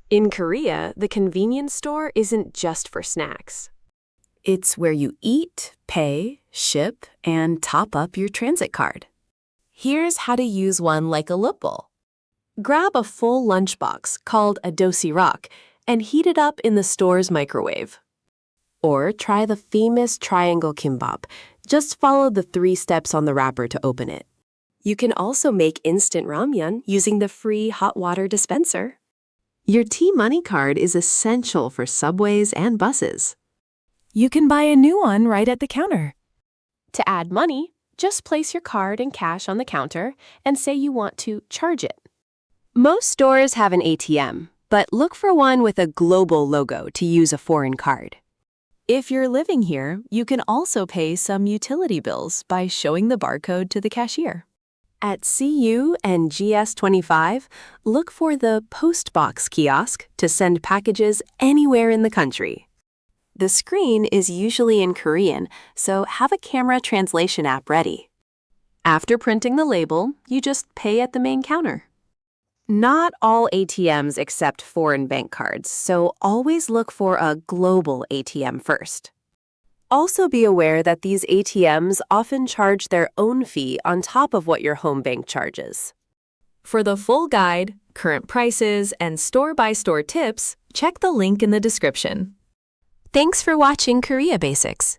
In Korea, the convenience store isn't just for snacks. It's where you eat, pay, ship, and top up your transit card. Here's how to use one like a loophole. Grab a full lunchbox called a dosirak and heat it up in the store's microwave. Or try the famous triangle kimbap. Just follow the 3 steps on the wrapper to open it. You can also make instant ramyun using the free hot water dispenser. Your T-Money card is essential for subways and buses. You can buy a new one right at the counter. To add money, just place your card and cash on the counter and say you want to charge it. Most stores have an ATM, but look for one with a global logo to use a foreign card. If you're living here, you can also pay some utility bills by showing the barcode to the cashier. At CU and GS25, look for the Postbox kiosk to send packages anywhere in the country. The screen is usually in Korean, so have a camera translation app ready. After printing the label, you just pay at the main counter. Not all ATMs accept foreign bank cards, so always look for a global ATM first. Also be aware that these ATMs often charge their own fee on top of what your home bank charges. For the full guide, current prices, and store-by-store tips, check the link in the description. Thanks for watching Korea Basics.